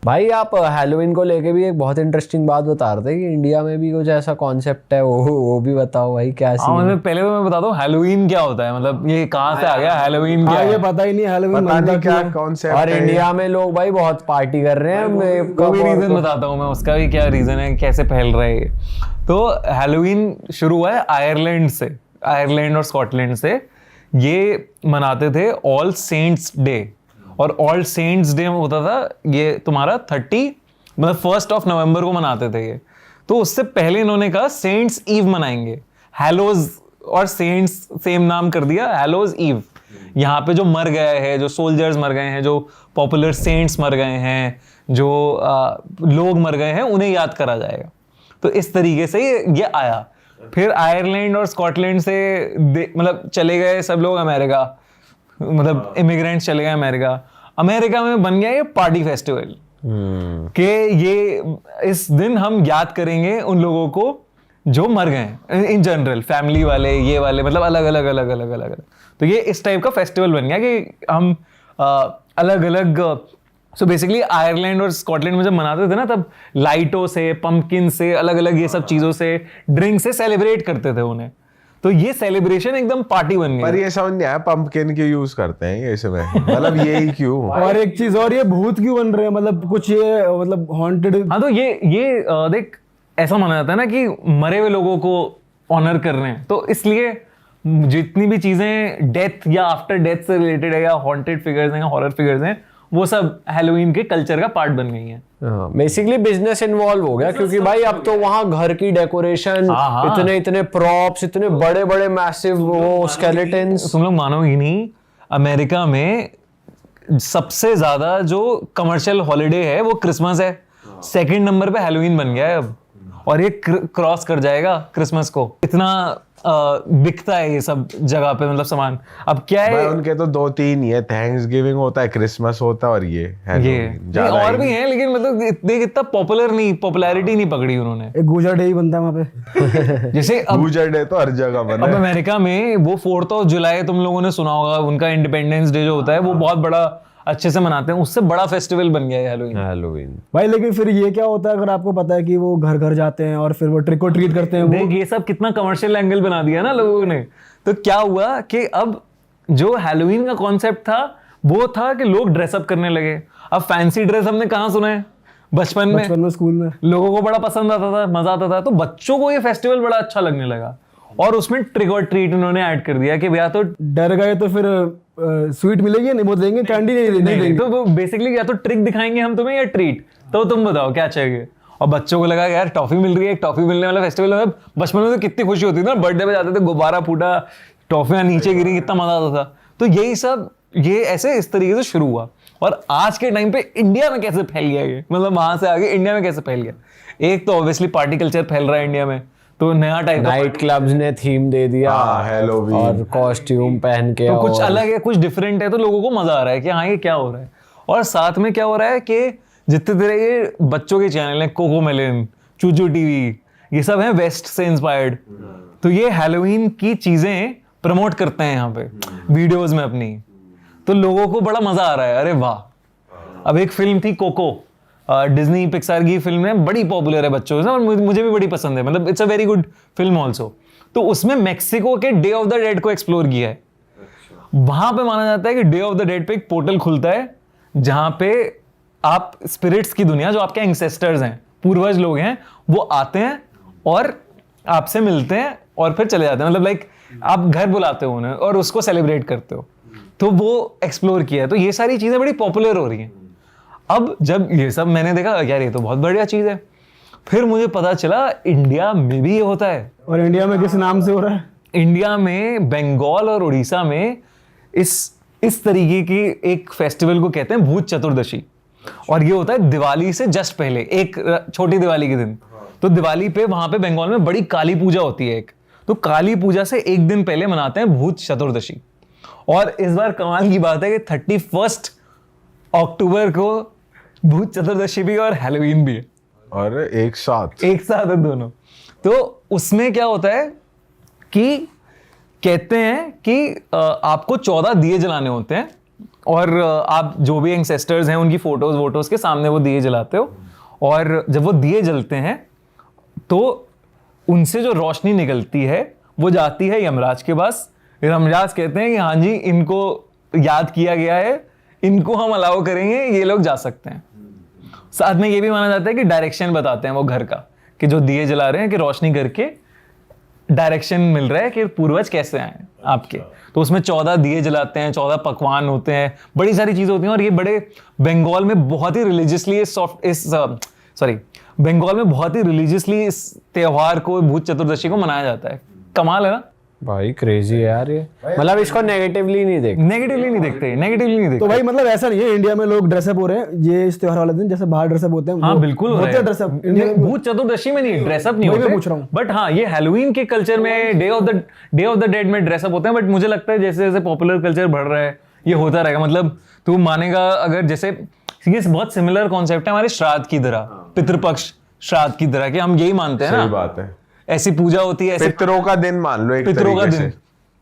भाई आप हैलोवीन को लेके भी एक बहुत इंटरेस्टिंग बात बता रहे थे कि इंडिया में भी कुछ ऐसा कॉन्सेप्ट है, वो भी बताओ भाई क्या सीन है? मतलब पहले तो मैं बताता हूँ हैलोवीन क्या होता है, मतलब ये कहाँ से आ गया हैलोवीन क्या ये है? पता ही नहीं हैलोवीन पता नहीं क्या है। कॉन्सेप्ट और है। इंडिया में लोग भाई बहुत पार्टी कर रहे हैं। वो भी रीजन बताता हूँ मैं, उसका भी क्या रीजन है, कैसे फैल रहा है ये। तो हैलोवीन शुरू हुआ है आयरलैंड से, आयरलैंड और स्कॉटलैंड से। ये मनाते थे ऑल सेंट्स डे, और ऑल सेंट्स डे होता था ये तुम्हारा 1 नवंबर को मनाते थे ये। तो उससे पहले इन्होंने कहा सेंट्स ईव मनाएंगे, हैलोज और सेंट्स सेम नाम कर दिया, हैलोज ईव। यहाँ पे जो मर गए हैं, जो सोल्जर्स मर गए हैं, जो पॉपुलर सेंट्स मर गए हैं, जो लोग मर गए हैं, उन्हें याद करा जाएगा। तो इस तरीके से ये आया। फिर आयरलैंड और स्कॉटलैंड से मतलब चले गए सब लोग अमेरिका, मतलब इमिग्रेंट्स चले गए अमेरिका। अमेरिका में बन गया ये पार्टी फेस्टिवल कि ये इस दिन हम याद करेंगे उन लोगों को जो मर गए इन जनरल, फैमिली वाले, ये वाले, मतलब अलग अलग अलग अलग अलग अलग। तो ये इस टाइप का फेस्टिवल बन गया कि हम अलग अलग। सो बेसिकली आयरलैंड और स्कॉटलैंड में जब मनाते थे ना, तब लाइटों से, पंपकिन से, अलग अलग ये सब चीजों से, ड्रिंक से सेलिब्रेट करते थे उन्हें। तो ये सेलिब्रेशन एकदम पार्टी बन गई। पर ये समझ नहीं आया पंपकिन क्यों यूज करते हैं ये इसमें, मतलब यही क्यों? और एक चीज और, ये भूत क्यों बन रहे हैं, मतलब कुछ ये मतलब हॉन्टेड। हाँ, तो ये देख, ऐसा माना जाता है ना कि मरे हुए लोगों को ऑनर कर रहे हैं, तो इसलिए जितनी भी चीजें डेथ या आफ्टर डेथ से रिलेटेड है, या हॉन्टेड फिगर्स हैं, हॉरर फिगर्स हैं, वो सब हैलोवीन के कल्चर का पार्ट बन गई हैं। बेसिकली बिजनेस इन्वॉल्व हो गया, क्योंकि भाई अब तो वहाँ घर की डेकोरेशन, हाँ। इतने इतने प्रॉप्स, इतने बड़े बड़े मैसिव वो स्केलेटन्स। तुम लोग मानोगे नहीं, अमेरिका में सबसे ज्यादा जो कमर्शियल हॉलिडे है वो क्रिसमस है। 2nd नंबर पे हैलोवीन बन गया है अब, और ये क्रॉस कर जाएगा क्रिसमस को। इतना बिकता है ये सब जगह पे, मतलब सामान। अब क्या है, उनके तो 2-3 ही है, थैंक्सगिविंग होता है, क्रिसमस होता है, और ये नहीं, और भी हैं, लेकिन मतलब इतना पॉपुलर नहीं, पॉपुलैरिटी नहीं पकड़ी उन्होंने। एक गुजर डे ही बनता है वहाँ पे। जैसे अब गुजर डे तो हर जगह बना अब है। अमेरिका में वो 4 जुलाई तुम लोगों ने सुना होगा, उनका इंडिपेंडेंस डे जो होता है, वो बहुत बड़ा अच्छे से मनाते हैं। उससे बड़ा फेस्टिवल बन गया है हैलोवीन। भाई लेकिन फिर ये क्या होता है, अगर आपको पता है कि वो घर घर जाते हैं और फिर वो ट्रिक और ट्रीट करते हैं, देख ये सब कितना कमर्शियल एंगल बना दिया ना लोगों ने। तो क्या हुआ कि अब जो हैलोवीन का कॉन्सेप्ट था वो था कि लोग ड्रेसअप करने लगे। अब फैंसी ड्रेस हमने कहाँ सुना है, बचपन में स्कूल में लोगों को बड़ा पसंद आता था, मजा आता था। तो बच्चों को ये फेस्टिवल बड़ा अच्छा लगने लगा, और उसमें ट्रिक और ट्रीट उन्होंने ऐड कर दिया कि भैया तो डर गए तो फिर स्वीट मिलेगी, नहीं वो देंगे, कैंडी नहीं देंगे। तो बेसिकली या तो ट्रिक दिखाएंगे हम तुम्हें, या ट्रीट। तो तुम बताओ क्या चाहिए। और बच्चों को लगा यार टॉफी मिल रही है, एक टॉफी मिलने वाला फेस्टिवल है। बचपन में तो कितनी खुशी होती थी ना, बर्थडे पे जाते थे, गुब्बारा फूटा, टॉफियां नीचे गिरी, कितना मजा आता था। तो यही सब ये ऐसे इस तरीके से शुरू हुआ। और आज के टाइम पे इंडिया में कैसे फैल गया ये, मतलब वहां से आगे इंडिया में कैसे फैल गया। एक तो ऑब्वियसली पार्टी कल्चर फैल रहा है इंडिया में, तो नया टाइप नाइट क्लब्स ने थीम दे दिया, हैलोवीन और कॉस्ट्यूम पहन के, तो कुछ अलग है, कुछ डिफरेंट है, तो लोगों को मजा आ रहा है कि हाँ ये क्या हो रहा है। और साथ में क्या हो रहा है कि जितने तरह के बच्चों के चैनल हैं, कोकोमेलन, चूचू टीवी, ये सब हैं वेस्ट से इंस्पायर्ड। तो ये हैलोवीन की चीजें प्रमोट करते हैं यहाँ पे वीडियोस में अपनी, तो लोगों को बड़ा मजा आ रहा है। अरे वाह। अब एक फिल्म थी कोको, डिज्नी पिक्सार की फिल्म है, बड़ी पॉपुलर है बच्चों से, और मुझे भी बड़ी पसंद है, मतलब it's a very good film also. तो उसमें मेक्सिको के डे ऑफ द डेड को एक्सप्लोर किया है। वहां पे माना जाता है कि डे ऑफ द डेड पे एक पोर्टल खुलता है, जहां पे आप स्पिरिट्स की दुनिया, जो आपके एंसेस्टर्स हैं, पूर्वज लोग हैं, वो आते हैं और आपसे मिलते हैं और फिर चले जाते हैं। मतलब लाइक आप घर बुलाते हो उन्हें और उसको सेलिब्रेट करते हो। तो वो एक्सप्लोर किया है। तो ये सारी चीजें बड़ी पॉपुलर हो रही हैं। अब जब ये सब मैंने देखा, यार ये तो बहुत बढ़िया चीज है। फिर मुझे पता चला इंडिया में भी ये होता है। और इंडिया में किस नाम से हो रहा है? इंडिया में बंगाल और उड़ीसा में इस तरीके की एक फेस्टिवल को कहते हैं भूत चतुर्दशी। और ये होता है दिवाली से जस्ट पहले, एक छोटी दिवाली के दिन। तो दिवाली पे वहां पे बंगाल में बड़ी काली पूजा होती है एक, तो काली पूजा से एक दिन पहले मनाते हैं भूत चतुर्दशी। और इस बार कमाल की बात है कि 31 अक्टूबर को भूत चतुर्दशी भी और हैलोवीन भी है, और एक साथ है दोनों। तो उसमें क्या होता है कि कहते हैं कि आपको 14 दिए जलाने होते हैं और आप जो भी एंसेस्टर्स हैं उनकी फोटोज वोटोज के सामने वो दिए जलाते हो, और जब वो दिए जलते हैं तो उनसे जो रोशनी निकलती है वो जाती है यमराज के पास। यमराज कहते हैं कि हाँ जी, इनको याद किया गया है, इनको हम अलाउ करेंगे, ये लोग जा सकते हैं। साथ में ये भी माना जाता है कि डायरेक्शन बताते हैं वो घर का, कि जो दिए जला रहे हैं कि रोशनी करके डायरेक्शन मिल रहा है कि पूर्वज कैसे आए आपके। तो उसमें 14 दिए जलाते हैं, 14 पकवान होते हैं, बड़ी सारी चीजें होती हैं। और ये बड़े बंगाल में बहुत ही रिलीजियसली बंगाल में बहुत ही रिलीजियसली इस त्योहार को, भूत चतुर्दशी को मनाया जाता है। कमाल है ना भाई, क्रेजी है यार ये। मतलब इसको नेगेटिवली नहीं देखते। नेगेटिवली नहीं देखते। तो भाई मतलब ऐसा नहीं है इंडिया में लोग ड्रेसअप हो रहे हैं ये इस त्योहार वाले दिन, जैसे बाहर ड्रेसअप होते हैं। हाँ बिल्कुल हो रहा है ड्रेसअप। भूत चतुर्दशी में नहीं, ड्रेसअप नहीं होते, पूछ रहा हूँ। बट हाँ ये हैलोवीन के कल्चर में डे ऑफ द डेड में ड्रेसअप होते हैं। बट मुझे लगता है जैसे जैसे पॉपुलर कल्चर बढ़ रहा है ये होता रहेगा। मतलब तू मानेगा अगर जैसे ये बहुत सिमिलर कॉन्सेप्ट है हमारे श्राद्ध की तरह, पितृपक्ष श्राद्ध की तरह, कि हम यही मानते हैं सही ना, बात है। ऐसी पूजा होती है, ऐसे पितरों का दिन मान लो एक पितरों का तरीके दिन, से।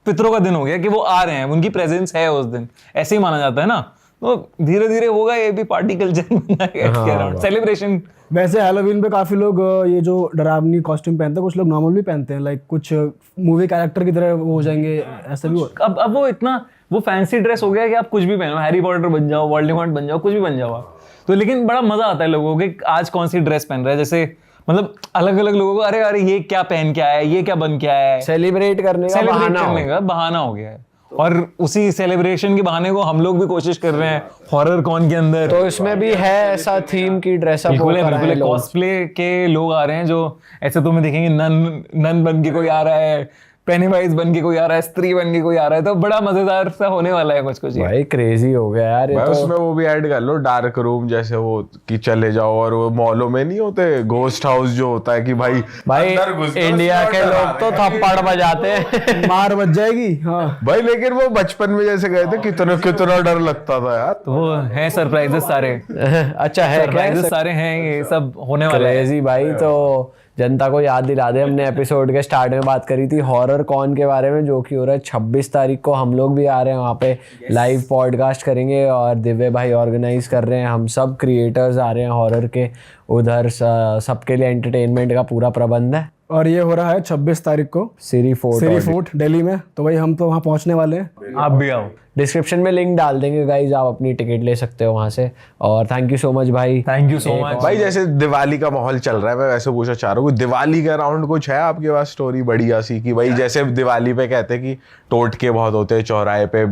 पितरों का दिन हो गया कि वो आ रहे हैं, उनकी प्रेजेंस है उस दिन, ऐसे ही माना जाता है ना। तो धीरे धीरे होगा ये भी पार्टी कल्चर, सेलिब्रेशन। वैसे हैलोवीन पे काफी लोग ये जो डरावनी कॉस्ट्यूम पहनते हैं, कुछ लोग नॉर्मल भी पहनते हैं, लाइक कुछ मूवी कैरेक्टर की तरह वो हो जाएंगे, ऐसा भी हो। अब वो इतना वो फैंसी ड्रेस हो गया कि आप कुछ भी पहनो, हैरी पॉटर बन जाओ, वोल्डेमॉर्ट बन जाओ, कुछ भी बन जाओ आप। तो लेकिन बड़ा मजा आता है लोगों को कि आज कौन सी ड्रेस पहन रहा है। जैसे मतलब अलग अलग लोगों को अरे ये क्या पहन के आया है, ये क्या बन के आया है, सेलिब्रेट करने का बहाना हो गया है। और उसी सेलिब्रेशन के बहाने को हम लोग भी कोशिश कर रहे हैं हॉरर कॉन के अंदर। तो इसमें भी है ऐसा थीम की ड्रेसअप बिल्कुल कॉस्प्ले के लोग आ रहे हैं, जो ऐसे तुम्हें दिखेंगे नन बन के कोई आ रहा है, पेनीवाइज बन के कोई आ रहा है, स्त्री बन के कोई आ रहा है। तो बड़ा मजेदार सा होने वाला है कुछ। भाई क्रेजी हो गया यार ये तो। उसमें वो भी ऐड कर लो डार्क रूम जैसे, वो कि चले जाओ और वो मॉलों में नहीं होते घोस्ट हाउस जो होता है कि भाई भाई इंडिया के लोग तो थप्पड़ बजाते हैं, मार बच जाएगी। हाँ भाई, लेकिन वो बचपन में जैसे गए थे कितना डर लगता था यार। तो वो है सरप्राइजेस सारे। अच्छा है, सरप्राइजेस सारे हैं, ये सब होने वाला है। क्रेजी भाई। तो जनता को याद दिला दे, हमने एपिसोड के स्टार्ट में बात करी थी हॉरर कॉन के बारे में, जो कि हो रहा है 26 तारीख को। हम लोग भी आ रहे हैं वहाँ पे, लाइव पॉडकास्ट करेंगे और दिव्य भाई ऑर्गेनाइज कर रहे हैं। हम सब क्रिएटर्स आ रहे हैं हॉरर के उधर, सबके लिए एंटरटेनमेंट का पूरा प्रबंध है। और ये हो रहा है 26 तारीख को सिरी फोर्ट दिल्ली में। तो भाई हम तो वहाँ पहुँचने वाले हैं, आप भी आओ। डिस्क्रिप्शन में लिंक डाल देंगे गाइज, आप अपनी टिकट ले सकते हो वहाँ से। और थैंक यू सो मच भाई। थैंक यू सो मच भाई। जैसे दिवाली का माहौल चल रहा है, मैं वैसे पूछना चाह रहा हूँ, दिवाली के अराउंड कुछ है आपके पास स्टोरी बढ़िया सी कि भाई जैसे दिवाली पे कहते हैं कि टोटके बहुत होते हैं चौराहे पे,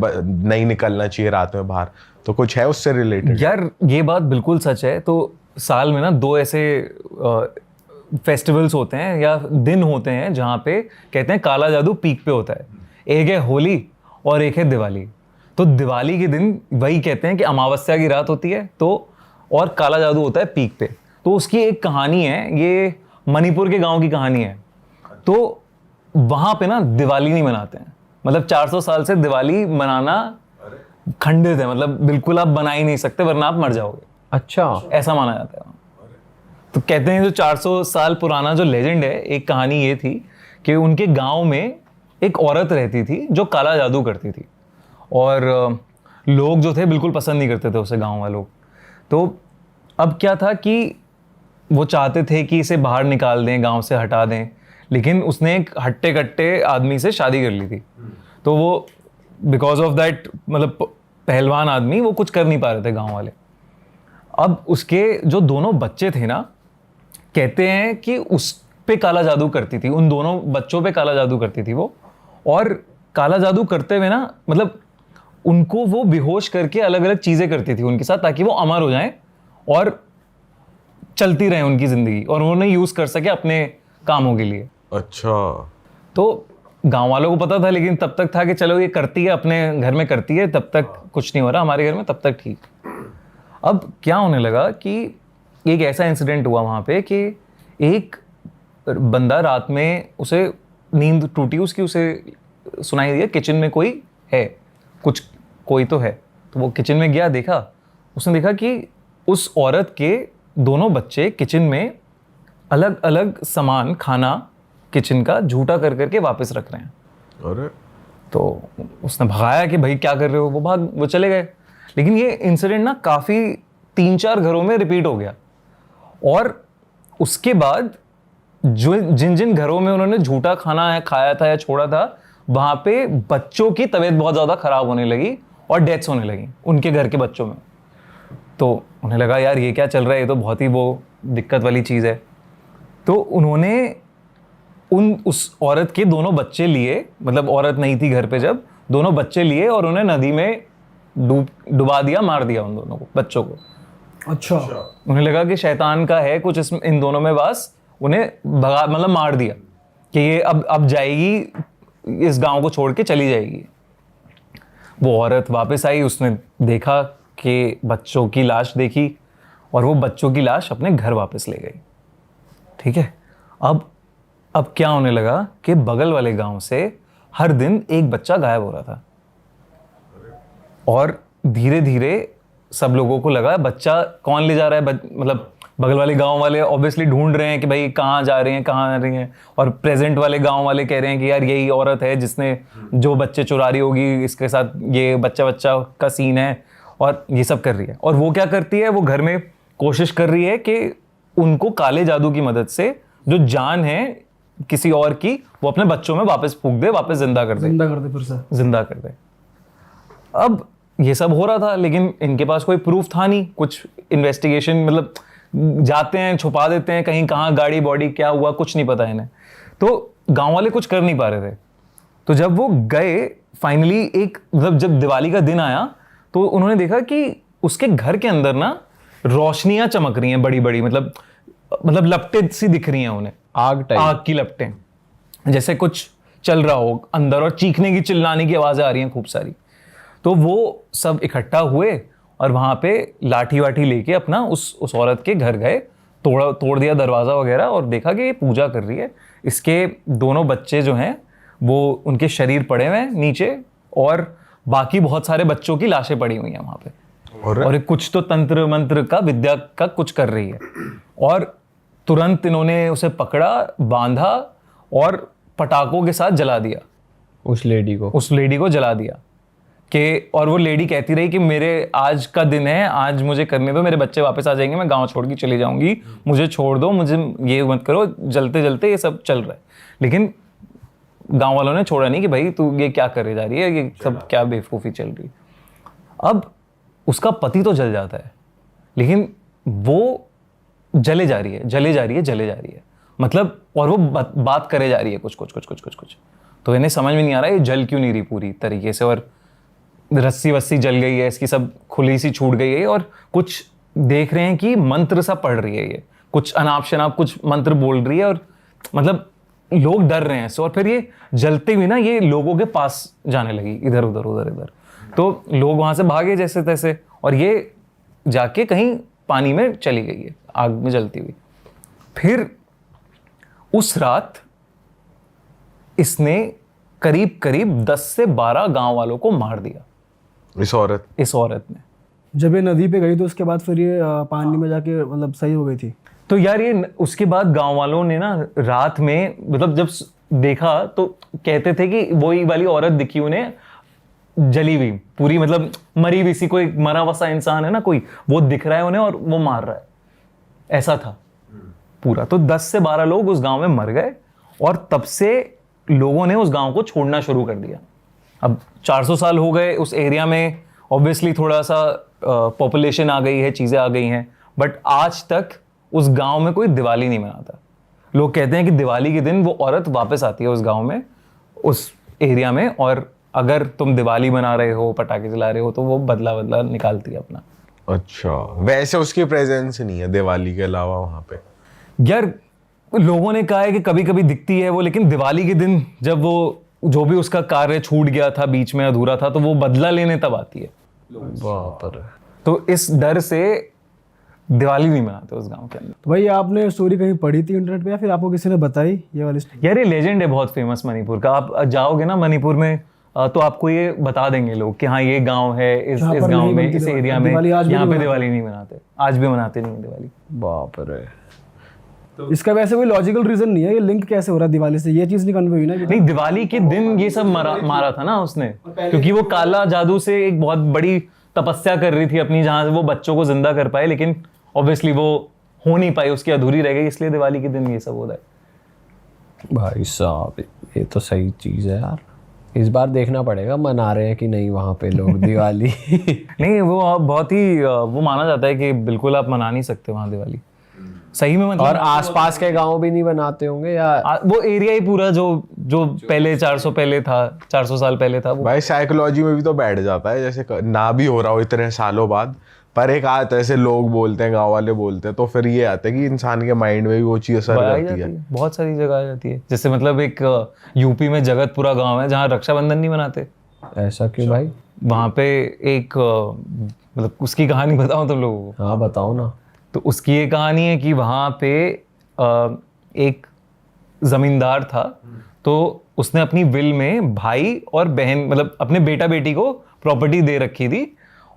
नहीं निकलना चाहिए रात में बाहर, तो कुछ है उससे रिलेटेड? यार ये बात बिल्कुल सच है। तो साल में ना 2 ऐसे फेस्टिवल्स होते हैं या दिन होते हैं जहाँ पे कहते हैं काला जादू पीक पे होता है। एक है होली और एक है दिवाली। तो दिवाली के दिन वही कहते हैं कि अमावस्या की रात होती है, तो और काला जादू होता है पीक पे। तो उसकी एक कहानी है, ये मणिपुर के गांव की कहानी है। तो वहाँ पे ना दिवाली नहीं मनाते हैं, मतलब 400 साल से दिवाली मनाना खंडित है, मतलब बिल्कुल आप बना ही नहीं सकते वरना आप मर जाओगे। अच्छा, ऐसा माना जाता है। तो कहते हैं जो 400 साल पुराना जो लेजेंड है, एक कहानी ये थी कि उनके गांव में एक औरत रहती थी जो काला जादू करती थी, और लोग जो थे बिल्कुल पसंद नहीं करते थे उसे, गांव वालों। तो अब क्या था कि वो चाहते थे कि इसे बाहर निकाल दें, गांव से हटा दें, लेकिन उसने एक हट्टे कट्टे आदमी से शादी कर ली थी। तो वो बिकॉज ऑफ दैट, मतलब पहलवान आदमी, वो कुछ कर नहीं पा रहे थे गांव वाले। अब उसके जो दोनों बच्चे थे ना, कहते हैं कि उस पे काला जादू करती थी, उन दोनों बच्चों पे काला जादू करती थी वो। और काला जादू करते हुए ना, मतलब उनको वो बेहोश करके अलग अलग चीजें करती थी उनके साथ, ताकि वो अमर हो जाएं और चलती रहे उनकी जिंदगी, और उन्होंने यूज कर सके अपने कामों के लिए। अच्छा। तो गांव वालों को पता था, लेकिन तब तक था कि चलो ये करती है, अपने घर में करती है, तब तक कुछ नहीं हो रहा, हमारे घर में तब तक ठीक। अब क्या होने लगा कि एक ऐसा इंसिडेंट हुआ वहाँ पे कि एक बंदा रात में, उसे नींद टूटी उसकी, उसे सुनाई दिया किचन में कोई है, कोई तो है। तो वो किचन में गया, देखा, उसने देखा कि उस औरत के दोनों बच्चे किचन में अलग अलग सामान, खाना किचन का झूठा कर करके वापस रख रहे हैं। अरे। तो उसने भगाया कि भाई क्या कर रहे हो, वो चले गए। लेकिन ये इंसिडेंट ना काफी 3-4 घरों में रिपीट हो गया। और उसके बाद जो जिन जिन घरों में उन्होंने झूठा खाना है खाया था या छोड़ा था, वहां पे बच्चों की तबीयत बहुत ज्यादा खराब होने लगी और डेथ्स होने लगी उनके घर के बच्चों में। तो उन्हें लगा यार ये क्या चल रहा है, ये तो बहुत ही वो दिक्कत वाली चीज़ है। तो उन्होंने उस औरत के दोनों बच्चे लिए, मतलब औरत नहीं थी घर पे जब, दोनों बच्चे लिए और उन्हें नदी में डुबा दिया, मार दिया उन दोनों को, बच्चों को। अच्छा। उन्हें लगा कि शैतान का है कुछ इसमें, इन दोनों में वास, उन्हें भगा, मतलब मार दिया कि ये अब जाएगी, इस गांव को छोड़ के चली जाएगी। वो औरत वापस आई, उसने देखा कि बच्चों की लाश देखी और वो बच्चों की लाश अपने घर वापस ले गई। ठीक है, अब क्या होने लगा कि बगल वाले गांव से हर दिन एक बच्चा गायब हो रहा था और धीरे धीरे सब लोगों को लगा बच्चा कौन ले जा रहा है, मतलब बगल वाले गांव वाले ऑब्वियसली ढूंढ रहे हैं कि भाई कहाँ जा रहे हैं, कहाँ आ रही हैं, और प्रेजेंट वाले गांव वाले कह रहे हैं कि यार यही औरत है जिसने जो बच्चे चुरा रही होगी, इसके साथ ये बच्चा का सीन है, और ये सब कर रही है। और वो क्या करती है, वो घर में कोशिश कर रही है कि उनको काले जादू की मदद से जो जान है किसी और की, वो अपने बच्चों में वापस फूंक दे, वापस जिंदा कर दे, फिर से जिंदा कर दे। अब ये सब हो रहा था, लेकिन इनके पास कोई प्रूफ था नहीं, कुछ इन्वेस्टिगेशन, मतलब जाते हैं छुपा देते हैं कहीं, कहाँ गाड़ी बॉडी क्या हुआ कुछ नहीं पता इन्हें, तो गांव वाले कुछ कर नहीं पा रहे थे। तो जब वो गए फाइनली, एक मतलब जब दिवाली का दिन आया तो उन्होंने देखा कि उसके घर के अंदर ना रोशनियां चमक रही हैं बड़ी बड़ी, मतलब लपटें सी दिख रही हैं उन्हें, आग की लपटें, जैसे कुछ चल रहा हो अंदर, और चीखने की चिल्लाने की आवाजें आ रही हैं खूब सारी। तो वो सब इकट्ठा हुए और वहां पे लाठी वाठी लेके अपना उस औरत के घर गए, तोड़ दिया दरवाजा वगैरह, और देखा कि ये पूजा कर रही है। इसके दोनों बच्चे जो हैं वो उनके शरीर पड़े हुए हैं नीचे, और बाकी बहुत सारे बच्चों की लाशें पड़ी हुई हैं वहां पे, और कुछ तो तंत्र मंत्र का विद्या का कुछ कर रही है। और तुरंत इन्होंने उसे पकड़ा, बांधा और पटाखों के साथ जला दिया, उस लेडी को जला दिया कि, और वो लेडी कहती रही कि मेरे आज का दिन है, आज मुझे करने दो, मेरे बच्चे वापस आ जाएंगे, मैं गांव छोड़ के चली जाऊंगी, मुझे छोड़ दो, मुझे ये मत करो, जलते जलते ये सब चल रहा है। लेकिन गांव वालों ने छोड़ा नहीं कि भाई तू ये क्या करे जा रही है, ये सब क्या बेवकूफ़ी चल रही है। अब उसका पति तो जल जाता है, लेकिन वो जले जा रही है, मतलब, और वो बात करे जा रही है कुछ। तो इन्हें समझ में नहीं आ रहा है ये जल क्यों नहीं रही पूरी तरीके से, और रस्सी वस्सी जल गई है इसकी, सब खुली सी छूट गई है, और कुछ देख रहे हैं कि मंत्र सा पढ़ रही है ये, कुछ अनाप शनाप कुछ मंत्र बोल रही है, और मतलब लोग डर रहे हैं इससे। और फिर ये जलते हुए ना ये लोगों के पास जाने लगी, इधर उधर, तो लोग वहां से भागे जैसे तैसे, और ये जाके कहीं पानी में चली गई है आग में जलती हुई। फिर उस रात इसने करीब 10 से 12 गांव वालों को मार दिया, इस औरत ने। जब ये नदी पे गई तो उसके बाद फिर ये पानी में जाके मतलब सही हो गई थी। तो यार ये उसके बाद गांव वालों ने ना रात में, मतलब जब देखा तो कहते थे कि वही वाली औरत दिखी उन्हें जली हुई पूरी, मतलब मरी हुई सी, कोई मरा वसा इंसान है ना कोई, वो दिख रहा है उन्हें और वो मार रहा है, ऐसा था पूरा। तो 10 से 12 लोग उस गांव में मर गए, और तब से लोगों ने उस गांव को छोड़ना शुरू कर दिया। अब 400 साल हो गए उस एरिया में, ऑब्वियसली थोड़ा सा पॉपुलेशन आ गई है, चीज़ें आ गई हैं, बट आज तक उस गांव में कोई दिवाली नहीं मनाता। लोग कहते हैं कि दिवाली के दिन वो औरत वापस आती है उस गांव में, उस एरिया में, और अगर तुम दिवाली मना रहे हो, पटाखे जला रहे हो, तो वो बदला निकालती है अपना। अच्छा, वैसे उसकी प्रेजेंस नहीं है दिवाली के अलावा वहां पे? यार लोगों ने कहा है कि कभी कभी दिखती है वो, लेकिन दिवाली के दिन जब वो जो भी उसका कार्य छूट गया था, बीच में अधूरा था, तो वो बदला लेने तब आती है। बाप रे। तो इस डर से दिवाली नहीं मनाते उस गांव के अंदर। तो भाई आपने स्टोरी कहीं पढ़ी थी इंटरनेट पे, या फिर आपको किसी ने बताई ये वाली स्टोरी? यार ये लेजेंड है बहुत फेमस मणिपुर का, आप जाओगे ना मणिपुर में तो आपको ये बता देंगे लोग कि हाँ ये गांव है, इस गांव में, इस एरिया में यहाँ पे दिवाली नहीं मनाते, आज भी मनाते नहीं दिवाली। बाप रे। तो इसका वैसे कोई लॉजिकल रीजन नहीं है, ये लिंक कैसे हो रहा है दिवाली से, ये चीज नहीं कन्वे हुई ना? नहीं, दिवाली के दिन ये सब मारा था ना उसने, क्योंकि वो काला जादू से एक बहुत बड़ी तपस्या कर रही थी अपनी, जहाँ से वो बच्चों को जिंदा कर पाए, लेकिन ऑब्वियसली वो हो नहीं पाई, उसकी अधूरी रह गई, इसलिए दिवाली के दिन ये सब होता है। भाई साहब ये तो सही चीज़ है यार, इस बार देखना पड़ेगा मना रहे हैं कि नहीं वहाँ पे लोग दिवाली। नहीं, वो आप बहुत ही वो माना जाता है कि बिल्कुल आप मना नहीं सकते वहाँ दिवाली सही में, मतलब और आसपास के गांव भी नहीं बनाते होंगे या वो एरिया ही पूरा जो जो पहले 400 साल पहले था वो। भाई साइकोलॉजी में भी तो बैठ जाता है, जैसे ना भी हो रहा हो इतने सालों बाद, पर एक आदत ऐसे लोग बोलते हैं, गांव वाले बोलते हैं, तो फिर ये आता है कि इंसान के माइंड में भी वो चीज असर आ करती जाती है। है, बहुत सारी जगह आ जाती है। जैसे मतलब एक यूपी में जगतपुरा गांव है जहाँ रक्षाबंधन नहीं मनाते। ऐसा क्यों भाई? वहाँ पे एक मतलब उसकी कहानी बताऊं तुम लोगों को? हाँ बताओ ना। तो उसकी ये कहानी है कि वहाँ पे एक जमींदार था, तो उसने अपनी विल में भाई और बहन मतलब अपने बेटा बेटी को प्रॉपर्टी दे रखी थी।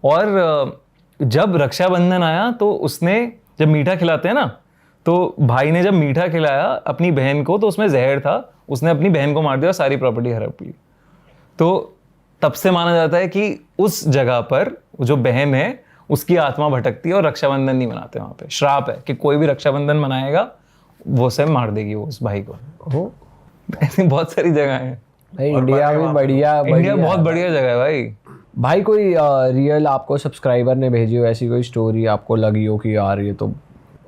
और जब रक्षाबंधन आया तो उसने, जब मीठा खिलाते हैं ना, तो भाई ने जब मीठा खिलाया अपनी बहन को तो उसमें जहर था, उसने अपनी बहन को मार दिया और सारी प्रॉपर्टी हड़प ली। तो तब से माना जाता है कि उस जगह पर जो बहन है उसकी आत्मा भटकती है और रक्षाबंधन नहीं मनाते वहाँ पे। श्राप है कि कोई भी रक्षाबंधन मनाएगा वो से मार देगी वो उस भाई को। हो ऐसी बहुत सारी जगह है। भाई इंडिया भी बढ़िया इंडिया बहुत बढ़िया जगह है भाई। भाई कोई रियल आपको सब्सक्राइबर ने भेजी हो ऐसी कोई स्टोरी आपको लगी हो कि यार ये तो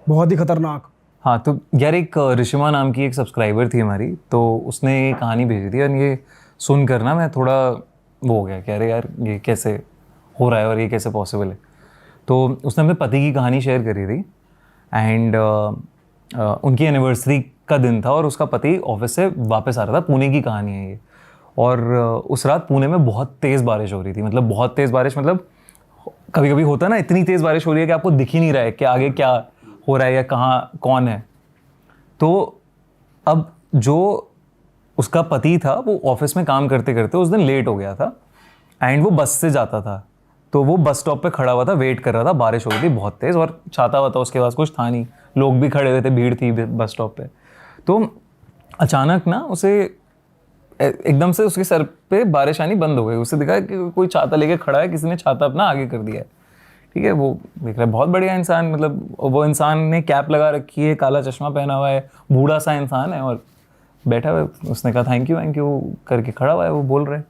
बहुत ही खतरनाक। हाँ तो यार एक ऋषिमा नाम की एक सब्सक्राइबर थी हमारी, तो उसने ये कहानी भेजी थी और ये सुनकर ना मैं थोड़ा वो हो गया कि अरे यार ये कैसे हो रहा है और ये कैसे पॉसिबल है। तो उसने अपने पति की कहानी शेयर करी थी एंड उनकी एनिवर्सरी का दिन था और उसका पति ऑफिस से वापस आ रहा था। पुणे की कहानी है ये। और उस रात पुणे में बहुत तेज़ बारिश हो रही थी, मतलब बहुत तेज़ बारिश, मतलब कभी कभी होता है ना इतनी तेज़ बारिश हो रही है कि आपको दिख ही नहीं रहा है कि आगे क्या हो रहा है या कहाँ कौन है। तो अब जो उसका पति था वो ऑफिस में काम करते करते उस दिन लेट हो गया था एंड वो बस से जाता था। तो वो बस स्टॉप पे खड़ा हुआ था, वेट कर रहा था, बारिश हो रही थी बहुत तेज़ और छाता वाता उसके पास कुछ था नहीं, लोग भी खड़े हुए थे, भीड़ थी बस स्टॉप पे। तो अचानक ना उसे एकदम से उसके सर पे बारिश आनी बंद हो गई। उसे दिखा कि कोई छाता लेके खड़ा है, किसी ने छाता अपना आगे कर दिया है। ठीक है, वो देख रहा है बहुत बढ़िया इंसान, मतलब वो इंसान ने कैप लगा रखी है, काला चश्मा पहना हुआ है, बूढ़ा सा इंसान है और बैठा हुआ है। उसने कहा थैंक यू करके खड़ा हुआ है, वो बोल रहे।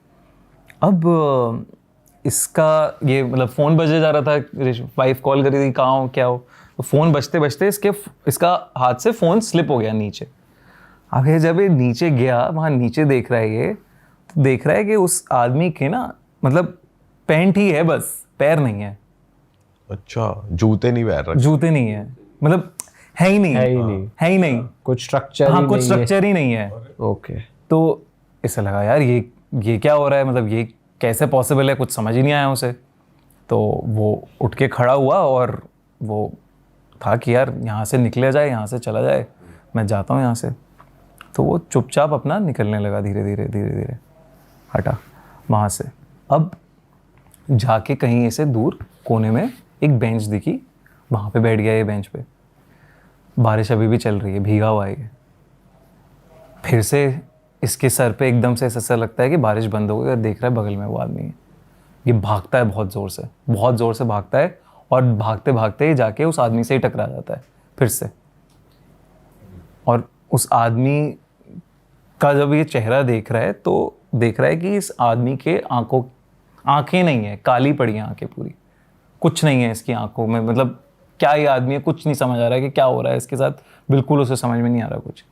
अब इसका ये मतलब फ़ोन बजे जा रहा था, वाइफ कॉल करी थी कहाँ हो क्या हो, तो फ़ोन बजते बजते इसका हाथ से फ़ोन स्लिप हो गया नीचे। अब ये जब ये नीचे गया, वहाँ नीचे देख रहा है ये, तो देख रहा है कि उस आदमी के ना मतलब पैंट ही है बस, पैर नहीं है। अच्छा, जूते नहीं पहन रखे? जूते नहीं है, मतलब है ही नहीं कुछ स्ट्रक्चर हाँ कुछ स्ट्रक्चर ही नहीं है। ओके। तो इसे लगा यार ये क्या हो रहा है, मतलब ये कैसे पॉसिबल है, कुछ समझ ही नहीं आया उसे। तो वो उठ के खड़ा हुआ और वो था कि यार यहाँ से निकला जाए, यहाँ से चला जाए, मैं जाता हूँ यहाँ से। तो वो चुपचाप अपना निकलने लगा, धीरे धीरे हटा वहाँ से। अब जाके कहीं ऐसे दूर कोने में एक बेंच दिखी, वहाँ पे बैठ गया ये बेंच पे। बारिश अभी भी चल रही है, भीगा हुआ है ये। फिर से इसके सर पे एकदम से ऐसा लगता है कि बारिश बंद हो गई और देख रहा है बगल में वो आदमी है। ये भागता है बहुत ज़ोर से भागता है और भागते भागते ही जाके उस आदमी से ही टकरा जाता है फिर से। और उस आदमी का जब ये चेहरा देख रहा है तो देख रहा है कि इस आदमी के आंखें नहीं है, काली पड़ी हैं आंखें पूरी, कुछ नहीं है इसकी आंखों में। मतलब क्या ये आदमी है, कुछ नहीं समझ आ रहा है कि क्या हो रहा है इसके साथ, बिल्कुल उसे समझ में नहीं आ रहा कुछ।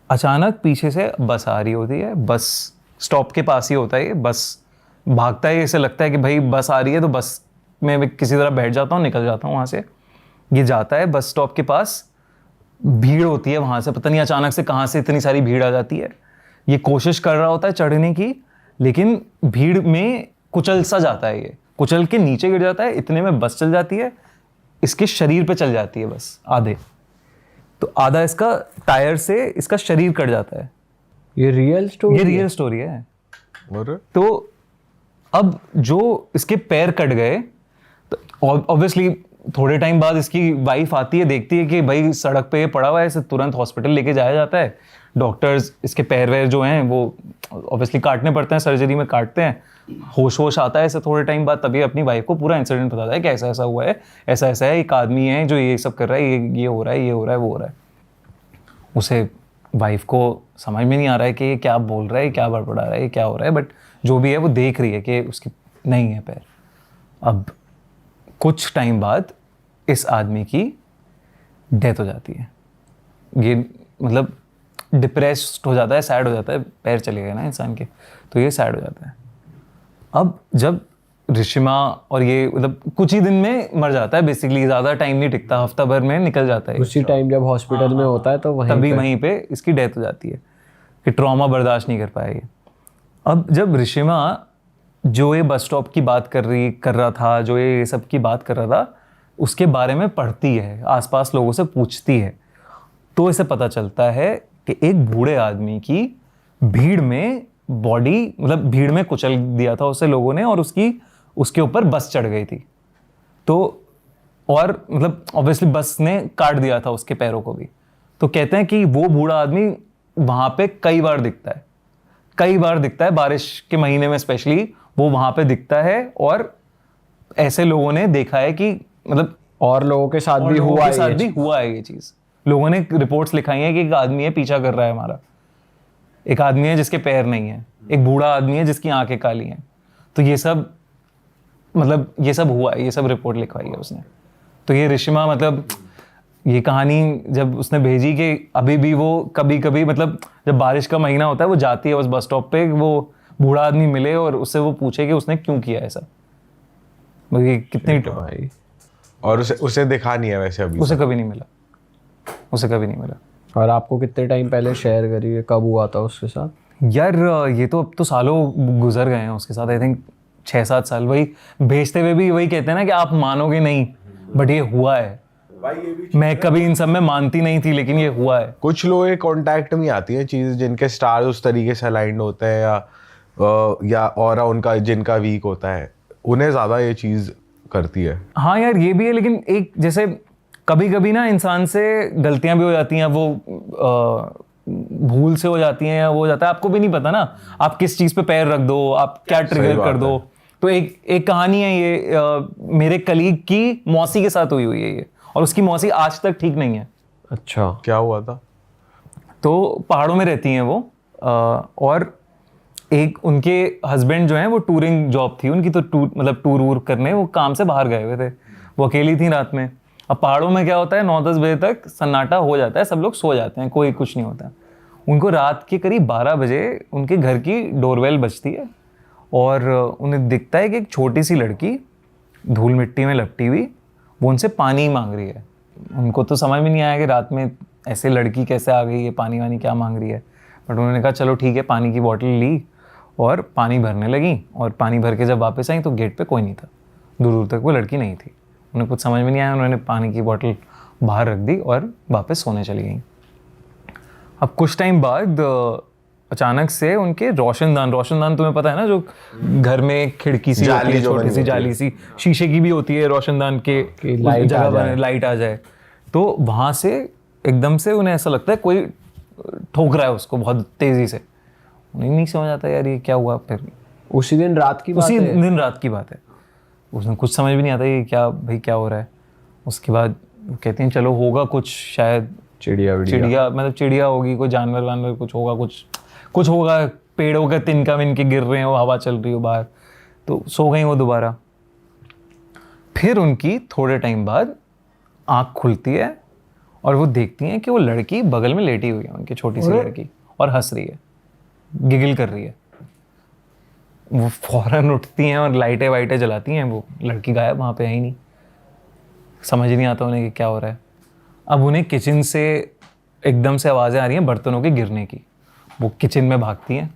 अचानक पीछे से बस आ रही होती है, बस स्टॉप के पास ही होता है ये, बस भागता है, ऐसे लगता है कि भाई बस आ रही है तो बस में किसी तरह बैठ जाता हूँ, निकल जाता हूँ वहाँ से। ये जाता है बस स्टॉप के पास, भीड़ होती है वहाँ से, पता नहीं अचानक से कहाँ से इतनी सारी भीड़ आ जाती है। ये कोशिश कर रहा होता है चढ़ने की, लेकिन भीड़ में कुचल सा जाता है, ये कुचल के नीचे गिर जाता है। इतने में बस चल जाती है, इसके शरीर पे चल जाती है बस आधे, तो आधा इसका टायर से इसका शरीर कट जाता है। ये रियल स्टोरी है। और तो अब जो इसके पैर कट गए तो ऑब्वियसली थोड़े टाइम बाद इसकी वाइफ आती है, देखती है कि भाई सड़क पे पड़ा हुआ है, इसे तुरंत हॉस्पिटल लेके जाया जाता है। डॉक्टर्स इसके पैर वैर जो हैं वो ऑब्वियसली काटने पड़ते हैं, सर्जरी में काटते हैं, होश आता है ऐसे थोड़े टाइम बाद, तभी अपनी वाइफ को पूरा इंसिडेंट बताता है कि ऐसा ऐसा हुआ है, ऐसा ऐसा है, एक आदमी है जो ये सब कर रहा है, ये हो रहा है, ये हो रहा है, वो हो रहा है। उसे वाइफ को समझ में नहीं आ रहा है कि ये क्या बोल रहा है, क्या बड़बड़ा रहा है, ये क्या हो रहा है, बट जो भी है वो देख रही है कि उसकी नहीं है पैर। अब कुछ टाइम बाद इस आदमी की डेथ हो जाती है। ये मतलब डिप्रेस्ड हो जाता है, सैड हो जाता है, पैर चले गए ना इंसान के, तो ये सैड हो जाता है। अब जब ऋषिमा और ये मतलब कुछ ही दिन में मर जाता है बेसिकली, ज़्यादा टाइम नहीं टिकता, हफ्ता भर में निकल जाता है। उसी टाइम जब हॉस्पिटल में होता है तो वहीं पे इसकी डेथ हो जाती है कि ट्रॉमा बर्दाश्त नहीं कर पाएगी। अब जब ऋषिमा जो ये बस स्टॉप की बात कर रहा था, जो ये सब की बात कर रहा था, उसके बारे में पढ़ती है, आसपास लोगों से पूछती है, तो इसे पता चलता है कि एक बूढ़े आदमी की भीड़ में बॉडी, मतलब भीड़ में कुचल दिया था उसे लोगों ने, और उसके ऊपर बस चढ़ गई थी। तो और मतलब ऑब्वियसली बस ने काट दिया था उसके पैरों को भी। तो कहते हैं कि वो बूढ़ा आदमी वहाँ पे कई बार दिखता है, बारिश के महीने में स्पेशली वो वहाँ पे दिखता है, और ऐसे लोगों ने देखा है कि मतलब और लोगों के साथ भी हुआ है ये चीज़। लोगों ने रिपोर्ट्स लिखाई हैं कि एक आदमी है पीछा कर रहा है हमारा, एक आदमी है जिसके पैर नहीं है, एक बूढ़ा आदमी है जिसकी आंखें काली हैं। तो ये सब मतलब ये सब हुआ है, ये सब रिपोर्ट लिखवाई है उसने। तो ये ऋषिमा मतलब ये कहानी जब उसने भेजी कि अभी भी वो कभी कभी मतलब जब बारिश का महीना होता है वो जाती है उस बस स्टॉप पे, वो बूढ़ा आदमी मिले और उससे वो पूछे कि उसने क्यों किया ऐसा। मतलब कितनी भाई, और उसे दिखा नहीं है वैसे अभी, उसे कभी नहीं मिला। और आपको कितने टाइम पहले शेयर करी है, कब हुआ था उसके साथ? यार ये तो अब तो सालों गुजर गए हैं उसके साथ, आई थिंक 6-7 साल। वही भेजते हुए भी वही कहते हैं ना कि आप मानोगे नहीं, बट ये हुआ है। मैं कभी इन सब में मानती नहीं थी, लेकिन ये हुआ है। कुछ लोग के कांटेक्ट में आती हैं चीज़ जिनके स्टार उस तरीके से अलाइंड होते हैं, या ऑरा उनका जिनका वीक होता है, उन्हें ज़्यादा ये चीज़ करती है। हाँ यार ये भी है, लेकिन एक जैसे कभी कभी ना इंसान से गलतियां भी हो जाती हैं, वो भूल से हो जाती हैं, या वो हो जाता है, आपको भी नहीं पता ना आप किस चीज़ पे पैर रख दो, आप क्या ट्रिगर कर दो। तो एक कहानी है ये, मेरे कलीग की मौसी के साथ हुई है ये, और उसकी मौसी आज तक ठीक नहीं है। अच्छा, क्या हुआ था? तो पहाड़ों में रहती हैं वो, और एक उनके हस्बैंड जो हैं वो टूरिंग जॉब थी उनकी, तो टूर वूर करने वो काम से बाहर गए हुए थे, वो अकेली थी रात में। अब पहाड़ों में क्या होता है, 9-10 बजे तक सन्नाटा हो जाता है, सब लोग सो जाते हैं, कोई कुछ नहीं होता है। उनको रात के करीब 12 बजे उनके घर की डोरबेल बजती है, और उन्हें दिखता है कि एक छोटी सी लड़की धूल मिट्टी में लपटी हुई वो उनसे पानी मांग रही है। उनको तो समझ में नहीं आया कि रात में ऐसे लड़की कैसे आ गई है, पानी वानी क्या मांग रही है, बट उन्होंने कहा चलो ठीक है, पानी की बॉटल ली और पानी भरने लगी। और पानी भर के जब वापस आई तो गेट पे कोई नहीं था, दूर दूर तक वो लड़की नहीं थी। उन्हें कुछ समझ में नहीं आया, उन्होंने पानी की बोतल बाहर रख दी और वापस सोने चली गई। अब कुछ टाइम बाद अचानक से उनके रोशनदान तुम्हें पता है ना, जो घर में खिड़की सी होती है, छोटी सी जाली सी शीशे की भी होती है रोशनदान के, लाइट आ जाए, तो वहां से एकदम से उन्हें ऐसा लगता है कोई ठोक रहा है उसको बहुत तेजी से। उन्हें नहीं समझ आता यार ये क्या हुआ। फिर उसी दिन रात की बात है, उसने कुछ समझ भी नहीं आता ये क्या भाई क्या हो रहा है। उसके बाद कहते हैं चलो होगा कुछ, शायद चिड़िया मतलब चिड़िया होगी, कोई जानवर वानवर कुछ होगा, पेड़ों के तिनका विनके गिर रहे हो, हवा चल रही हो बाहर, तो सो गई वो दोबारा। फिर उनकी थोड़े टाइम बाद आँख खुलती है और वो देखती हैं कि वो लड़की बगल में लेटी हुई है, उनकी छोटी सी लड़की, और हंस रही है, गिगिल कर रही है। वो फौरन उठती हैं और लाइटें वाइटें जलाती हैं, वो लड़की गायब, वहाँ पे है ही नहीं। समझ नहीं आता उन्हें कि क्या हो रहा है। अब उन्हें किचन से एकदम से आवाज़ें आ रही हैं बर्तनों के गिरने की। वो किचन में भागती हैं,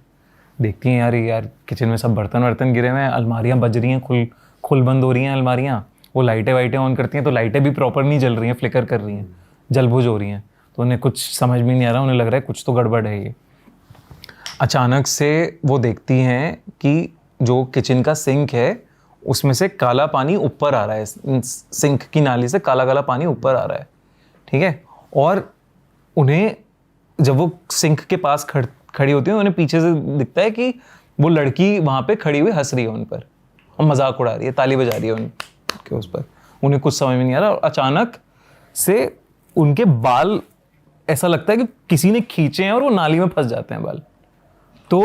देखती हैं यार किचन में सब बर्तन गिरे हुए हैं, अलमारियाँ बज रही हैं, खुल बंद हो रही हैं अलमारियाँ। वो लाइटें वाइटें ऑन करती हैं तो लाइटें भी प्रॉपर नहीं जल रही हैं, फ्लिकर कर रही हैं, जलबुझ हो रही हैं। तो उन्हें कुछ समझ में नहीं आ रहा, उन्हें लग रहा है कुछ तो गड़बड़ है ये। अचानक से वो देखती हैं कि जो किचन का सिंक है उसमें से काला पानी ऊपर आ रहा है, सिंक की नाली से काला काला पानी ऊपर आ रहा है, ठीक है। और उन्हें जब वो सिंक के पास खड़ी होती है, उन्हें पीछे से दिखता है कि वो लड़की वहां पे खड़ी हुई हंस रही है उन पर और मजाक उड़ा रही है, ताली बजा रही है उनके उस पर। उन्हें कुछ समझ में नहीं आ रहा और अचानक से उनके बाल ऐसा लगता है कि किसी ने खींचे हैं और वो नाली में फंस जाते हैं बाल। तो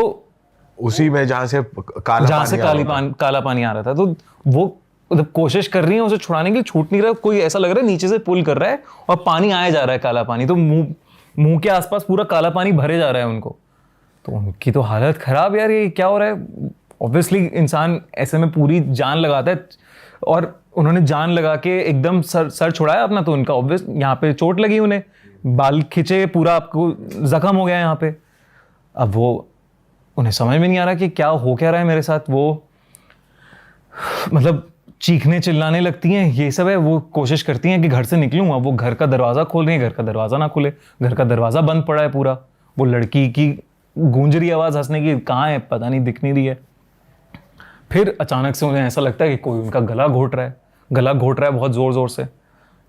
उसी में जहां से काला पानी आ रहा था, तो वो मतलब कोशिश कर रही है उसे छुड़ाने के लिए, छूट नहीं रहा, कोई ऐसा लग रहा है नीचे से पुल कर रहा है और पानी आया जा रहा है, काला पानी। तो मुंह के आसपास पूरा काला पानी भरे जा रहा है उनको। तो उनकी तो हालत खराब, यार ये क्या हो रहा है। ऑब्वियसली इंसान ऐसे में पूरी जान लगाता है और उन्होंने जान लगा के एकदम सर छुड़ाया अपना, तो उनका ऑब्वियस यहाँ पे चोट लगी, उन्हें बाल खींचे, पूरा आपको जख्म हो गया यहाँ पे। अब वो उन्हें समझ में नहीं आ रहा कि क्या हो क्या रहा है मेरे साथ। वो मतलब चीखने चिल्लाने लगती हैं, ये सब है। वो कोशिश करती हैं कि घर से निकलूं। अब वो घर का दरवाज़ा खोल रही हैं, घर का दरवाज़ा ना खुले, घर का दरवाज़ा बंद पड़ा है पूरा। वो लड़की की गूंज रही आवाज़ हंसने की, कहाँ है पता नहीं, दिख नहीं रही है। फिर अचानक से उन्हें ऐसा लगता है कि कोई उनका गला घोट रहा है बहुत ज़ोर ज़ोर से।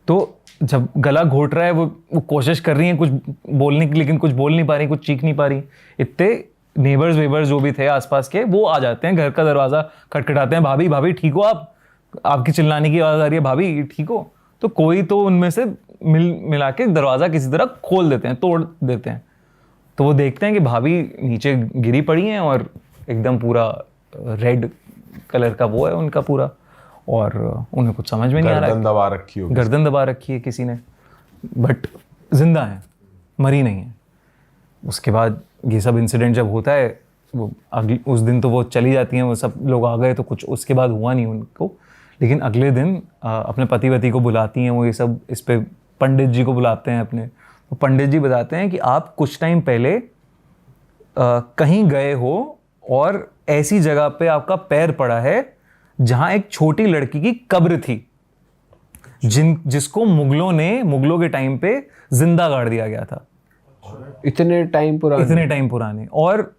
तो जब गला घोट रहा है, वो कोशिश कर रही हैं कुछ बोलने की, लेकिन कुछ बोल नहीं पा रही, कुछ चीख नहीं पा रही। इतने नेबर्स वेबर्स जो भी थे आसपास के, वो आ जाते हैं, घर का दरवाज़ा खटखटाते हैं, भाभी भाभी ठीक हो आप, आपकी चिल्लाने की आवाज़ आ रही है, भाभी ठीक हो। तो कोई तो उनमें से मिला के दरवाज़ा किसी तरह खोल देते हैं, तोड़ देते हैं। तो वो देखते हैं कि भाभी नीचे गिरी पड़ी हैं और एकदम पूरा रेड कलर का वो है उनका पूरा, और उन्हें कुछ समझ में नहीं आ रहा है। गर्दन दबा रखी है किसी ने, बट जिंदा है, मरी नहीं है। उसके बाद ये सब इंसिडेंट जब होता है, वो उस दिन तो वो चली जाती हैं, वो सब लोग आ गए, तो कुछ उसके बाद हुआ नहीं उनको। लेकिन अगले दिन अपने पति को बुलाती हैं वो, ये सब इस पे पंडित जी को बुलाते हैं अपने। तो पंडित जी बताते हैं कि आप कुछ टाइम पहले कहीं गए हो और ऐसी जगह पे आपका पैर पड़ा है जहां एक छोटी लड़की की कब्र थी, जिसको मुगलों के टाइम पे जिंदा गाड़ दिया गया था। इतने टाइम पुराने। और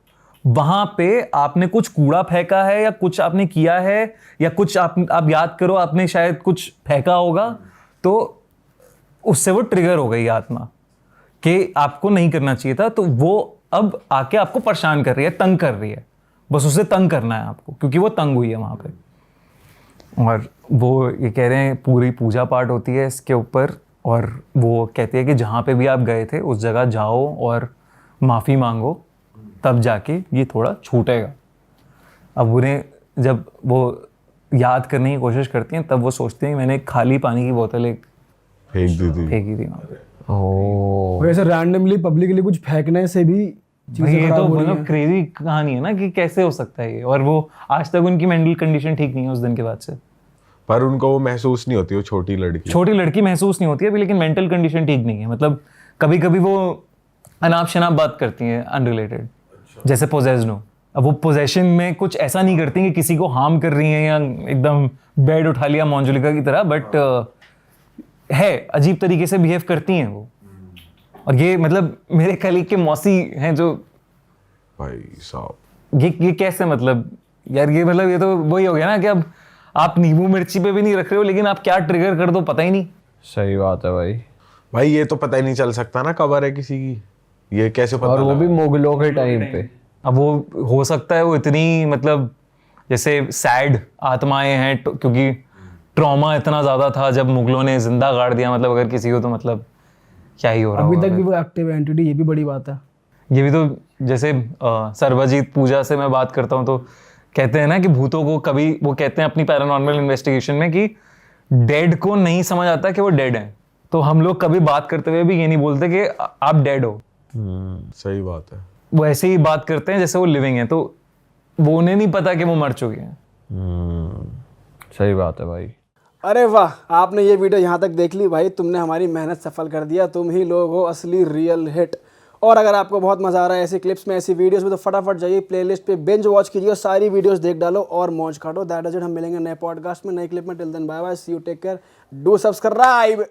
वहां पे आपने कुछ कूड़ा फेंका है या कुछ आपने किया है, या कुछ आप याद करो, आपने शायद कुछ फेंका होगा, तो उससे वो ट्रिगर हो गई आत्मा कि आपको नहीं करना चाहिए था। तो वो अब आके आपको परेशान कर रही है, तंग कर रही है, बस उसे तंग करना है आपको, क्योंकि वो तंग हुई है वहां पे। और वो ये कह रहे हैं पूरी पूजा पाठ होती है इसके ऊपर, और वो कहती है कि जहाँ पे भी आप गए थे उस जगह जाओ और माफ़ी मांगो, तब जाके ये थोड़ा छूटेगा। अब उन्हें जब वो याद करने की कोशिश करती हैं, तब वो सोचती हैं कि मैंने खाली पानी की बोतल एक फेंकी थी वहाँ पे। ओह, वैसे रैंडमली पब्लिकली कुछ फेंकने से भी चीजें ये खराब तो हो रही मतलब हैं। क्रेजी कहानी है ना कि कैसे हो सकता है ये। और वो आज तक उनकी मेंटल कंडीशन ठीक नहीं है उस दिन के बाद से। पर उनको वो महसूस नहीं होती, वो छोटी लड़की महसूस नहीं होती है अभी, लेकिन मेंटल कंडीशन ठीक नहीं है। मतलब कभी कभी वो अनाप शनाप बात करती हैं अनरिलेटेड, जैसे पोजेस्ड हो। अब वो पोजेशन में कुछ ऐसा नहीं करती कि किसी को हार्म कर रही हैं या एकदम बेड उठा लिया मोंजुलिका की तरह, बट है अजीब तरीके से बिहेव करती हैं वो। और ये मतलब मेरे कलीग के मौसी हैं जो, भाई साहब ये कैसे, मतलब यार ये मतलब ये तो वही हो गया ना कि अब आप नींबू मिर्ची पे भी नहीं रख रहे हो, लेकिन आप क्या ट्रिगर कर दो पता ही नहीं। सही बात है भाई। ये तो पता ही नहीं चल सकता ना कबर है किसी की, ये कैसे पता और वो भी मुगलों के टाइम पे। अब वो हो सकता है वो इतनी मतलब जैसे सैड आत्माएं हैं, क्योंकि ट्रॉमा इतना ज्यादा था जब मुगलों ने जिंदा गाड़ दिया। मतलब अगर किसी को, तो मतलब क्या ही हो रहा अभी होगा। तक भी वो एक्टिव एंटिटी, ये भी बड़ी बात है। ये भी तो जैसे सर्वजीत पूजा से मैं बात करता हूँ, तो कहते हैं ना कि भूतों को कभी, वो कहते हैं अपनी पैरानॉर्मल इन्वेस्टिगेशन में कि डेड को नहीं समझ आता कि वो डेड है। तो हम लोग कभी बात करते हुए भी ये नहीं बोलते कि आप डेड हो। सही बात है। वो ऐसे ही बात करते हैं जैसे वो लिविंग है, तो वो उन्हें नहीं पता कि वो मर चुके हैं। सही बात है भाई। अरे वाह, आपने ये वीडियो यहाँ तक देख ली भाई, तुमने हमारी मेहनत सफल कर दिया। तुम ही लोग हो असली रियल हिट। और अगर आपको बहुत मजा आ रहा है ऐसी क्लिप्स में, ऐसी वीडियोस में, तो फटाफट जाइए प्लेलिस्ट पे बिंज वॉच कीजिए और सारी वीडियोस देख डालो और मौज काटो। That is it. हम मिलेंगे नए पॉडकास्ट में, नए क्लिप में। Till then bye bye, see you, take care, do subscribe.